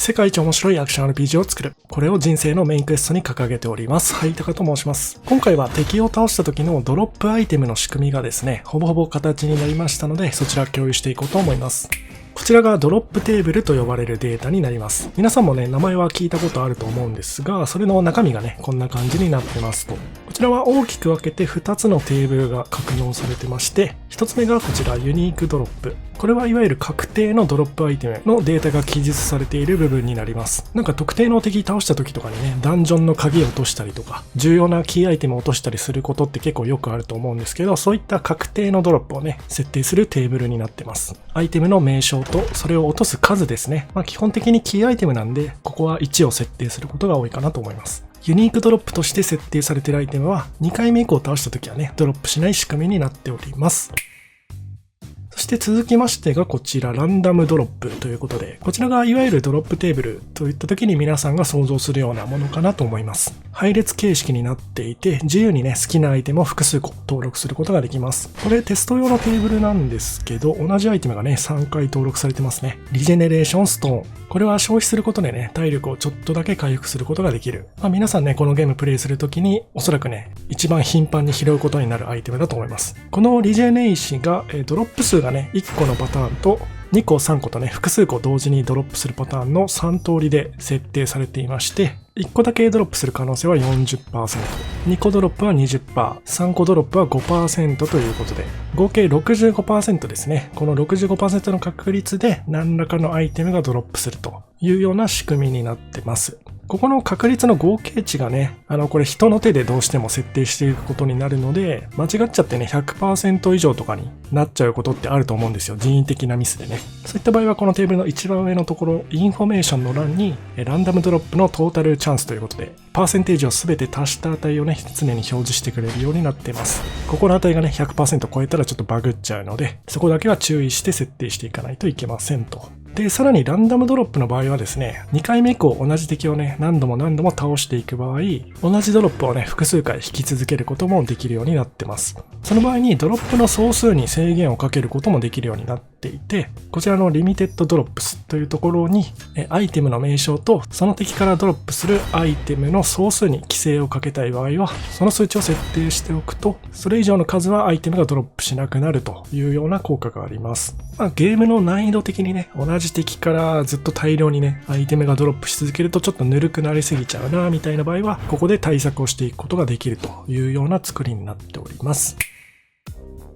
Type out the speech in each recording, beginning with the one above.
世界一面白いアクション RPG を作る。これを人生のメインクエストに掲げております。はい、タカと申します。今回は敵を倒した時のドロップアイテムの仕組みがですね、ほぼほぼ形になりましたので、そちら共有していこうと思います。こちらがドロップテーブルと呼ばれるデータになります。皆さんもね、名前は聞いたことあると思うんですが、それの中身がね、こんな感じになってますと。こちらは大きく分けて2つのテーブルが格納されてまして、1つ目がこちらユニークドロップ。これはいわゆる確定のドロップアイテムのデータが記述されている部分になります。なんか特定の敵倒した時とかにね、ダンジョンの鍵を落としたりとか、重要なキーアイテムを落としたりすることって結構よくあると思うんですけど、そういった確定のドロップをね、設定するテーブルになってます。アイテムの名称とそれを落とす数ですね。基本的にキーアイテムなんで、ここは1を設定することが多いかなと思います。ユニークドロップとして設定されているアイテムは、2回目以降倒した時はね、ドロップしない仕組みになっております。そして続きましてがこちらランダムドロップということで、こちらがいわゆるドロップテーブルといった時に皆さんが想像するようなものかなと思います。配列形式になっていて、自由にね、好きなアイテムを複数個登録することができます。これテスト用のテーブルなんですけど、同じアイテムがね、3回登録されてますね。リジェネレーションストーン。これは消費することでね、体力をちょっとだけ回復することができる。皆さんね、このゲームプレイするときに、おそらくね、一番頻繁に拾うことになるアイテムだと思います。このリジェネ石が、ドロップ数がね、1個のパターンと、2個3個とね、複数個同時にドロップするパターンの3通りで設定されていまして、1個だけドロップする可能性は 40%、2個ドロップは 20%、3個ドロップは 5% ということで、合計 65% ですね。この 65% の確率で何らかのアイテムがドロップするというような仕組みになってます。ここの確率の合計値がね、これ人の手でどうしても設定していくことになるので、間違っちゃってね、100% 以上とかになっちゃうことってあると思うんですよ。人為的なミスでね。そういった場合はこのテーブルの一番上のところ、インフォメーションの欄に、ランダムドロップのトータルチャンスということで、パーセンテージを全て足した値をね、常に表示してくれるようになっています。ここの値がね、100% 超えたらちょっとバグっちゃうので、そこだけは注意して設定していかないといけませんと。で、さらにランダムドロップの場合はですね、2回目以降同じ敵をね、何度も倒していく場合、同じドロップをね、複数回引き続けることもできるようになってます。その場合にドロップの総数に制限をかけることもできるようになっていて、こちらのリミテッドドロップスというところに、アイテムの名称とその敵からドロップするアイテムの総数に規制をかけたい場合は、その数値を設定しておくと、それ以上の数はアイテムがドロップしなくなるというような効果があります。ゲームの難易度的にね、同じ敵からずっと大量にね、アイテムがドロップし続けるとちょっとぬるくなりすぎちゃうなみたいな場合は、ここで対策をしていくことができるというような作りになっております。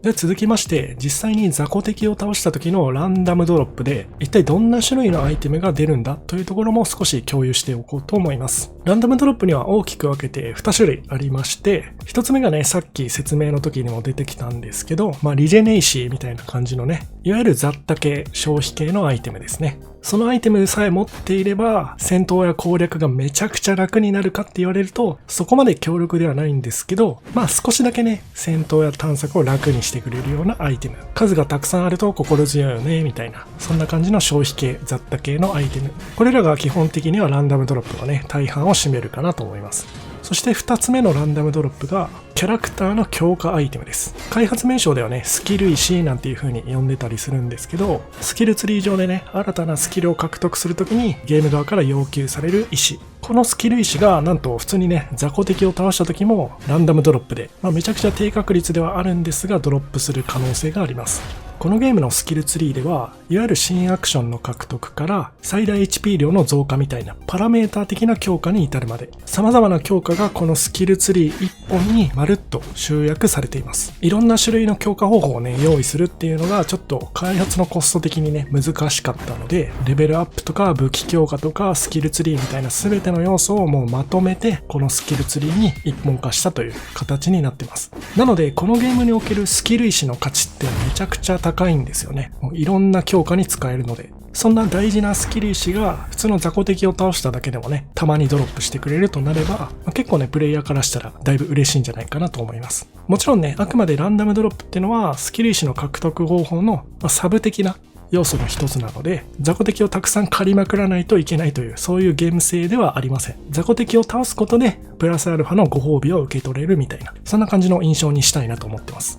で、続きまして、実際に雑魚敵を倒した時のランダムドロップで、一体どんな種類のアイテムが出るんだというところも少し共有しておこうと思います。ランダムドロップには大きく分けて2種類ありまして、1つ目がね、さっき説明の時にも出てきたんですけど、リジェネイシーみたいな感じのね、いわゆる雑多系、消費系のアイテムですね。そのアイテムさえ持っていれば、戦闘や攻略がめちゃくちゃ楽になるかって言われると、そこまで強力ではないんですけど、少しだけね、戦闘や探索を楽にしてくれるようなアイテム。数がたくさんあると心強いよね、みたいな。そんな感じの消費系、雑多系のアイテム。これらが基本的にはランダムドロップのね、大半を占めるかなと思います。そして2つ目のランダムドロップがキャラクターの強化アイテムです。開発名称ではね、スキル石なんていう風に呼んでたりするんですけど、スキルツリー上でね、新たなスキルを獲得するときにゲーム側から要求される石。このスキル石がなんと普通にね、雑魚敵を倒した時もランダムドロップで、めちゃくちゃ低確率ではあるんですがドロップする可能性があります。このゲームのスキルツリーでは、いわゆる新アクションの獲得から最大 HP 量の増加みたいなパラメーター的な強化に至るまで、様々な強化がこのスキルツリー1本にまるっと集約されています。いろんな種類の強化方法をね、用意するっていうのがちょっと開発のコスト的にね、難しかったので、レベルアップとか武器強化とかスキルツリーみたいな全ての要素をもうまとめて、このスキルツリーに一本化したという形になっています。なので、このゲームにおけるスキル石の価値ってめちゃくちゃ高いんですよね。もういろんな強化に使えるので。そんな大事なスキル石が普通の雑魚敵を倒しただけでもね、たまにドロップしてくれるとなれば、結構ね、プレイヤーからしたらだいぶ嬉しいんじゃないかなと思います。もちろんね、あくまでランダムドロップっていうのはスキル石の獲得方法のサブ的な要素の一つなので、雑魚敵をたくさん狩りまくらないといけないという、そういうゲーム性ではありません。雑魚敵を倒すことで、プラスアルファのご褒美を受け取れるみたいな、そんな感じの印象にしたいなと思ってます。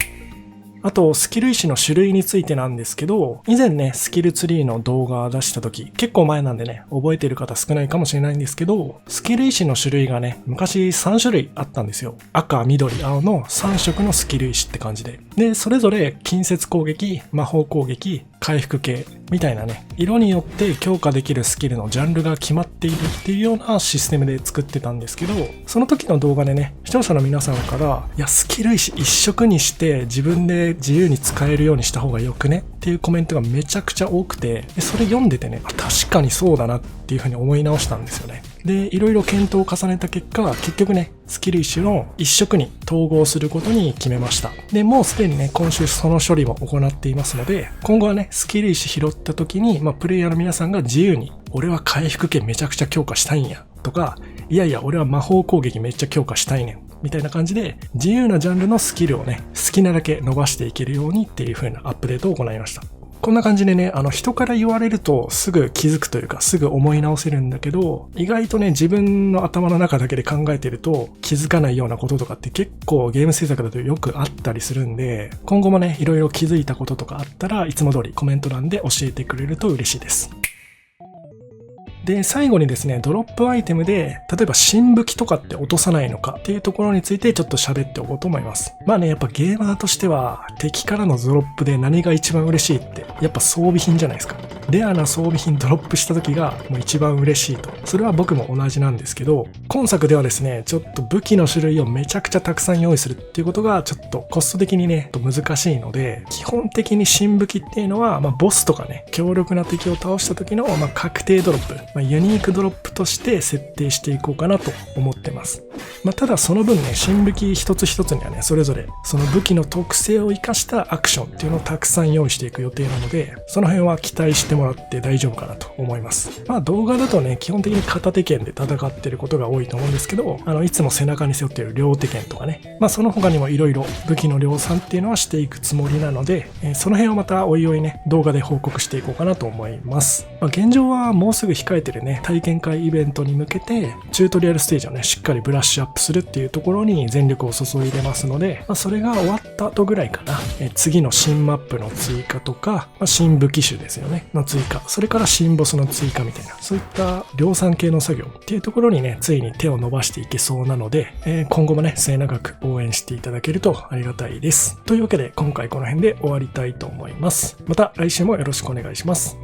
あと、スキル石の種類についてなんですけど、以前ね、スキルツリーの動画を出した時、結構前なんでね、覚えている方少ないかもしれないんですけど、スキル石の種類がね、昔3種類あったんですよ。赤、緑、青の3色のスキル石って感じで。で、それぞれ近接攻撃、魔法攻撃、回復系みたいなね、色によって強化できるスキルのジャンルが決まっているっていうようなシステムで作ってたんですけど、その時の動画でね、視聴者の皆さんから、いや、スキル石一色にして自分で自由に使えるようにした方がよくねっていうコメントがめちゃくちゃ多くて、でそれ読んでてね、確かにそうだなっていう風に思い直したんですよね。で、いろいろ検討を重ねた結果、結局ね、スキル石の一色に統合することに決めました。で、もうすでにね、今週その処理も行っていますので、今後はね、スキル石拾った時に、プレイヤーの皆さんが自由に、俺は回復系めちゃくちゃ強化したいんや、とか、いやいや、俺は魔法攻撃めっちゃ強化したいねん、みたいな感じで、自由なジャンルのスキルをね、好きなだけ伸ばしていけるようにっていう風なアップデートを行いました。こんな感じでね、人から言われるとすぐ気づくというか、すぐ思い直せるんだけど、意外とね、自分の頭の中だけで考えてると気づかないようなこととかって結構ゲーム制作だとよくあったりするんで、今後もね、いろいろ気づいたこととかあったらいつも通りコメント欄で教えてくれると嬉しいです。で、最後にですね、ドロップアイテムで、例えば新武器とかって落とさないのかっていうところについてちょっと喋っておこうと思います。やっぱゲーマーとしては、敵からのドロップで何が一番嬉しいって、やっぱ装備品じゃないですか。レアな装備品ドロップした時がもう一番嬉しいと。それは僕も同じなんですけど、今作ではですね、ちょっと武器の種類をめちゃくちゃたくさん用意するっていうことがちょっとコスト的にね、難しいので、基本的に新武器っていうのは、ボスとかね、強力な敵を倒した時の、確定ドロップ。ユニークドロップとして設定していこうかなと思ってます。ただその分ね、新武器一つ一つにはね、それぞれその武器の特性を生かしたアクションっていうのをたくさん用意していく予定なので、その辺は期待してもらって大丈夫かなと思います。動画だとね、基本的に片手剣で戦ってることが多いと思うんですけど、いつも背中に背負っている両手剣とかね、その他にもいろいろ武器の量産っていうのはしていくつもりなので、その辺をまたおいおいね、動画で報告していこうかなと思います。現状はもうすぐ控えてるね、体験会イベントに向けてチュートリアルステージをね、しっかりブラッシュアップするっていうところに全力を注いでますので、それが終わった後ぐらいかな、次の新マップの追加とか、新武器種ですよねの追加、それから新ボスの追加みたいな、そういった量産系の作業っていうところにね、ついに手を伸ばしていけそうなので、今後もね、末永く応援していただけるとありがたいです。というわけで今回この辺で終わりたいと思います。また来週もよろしくお願いします。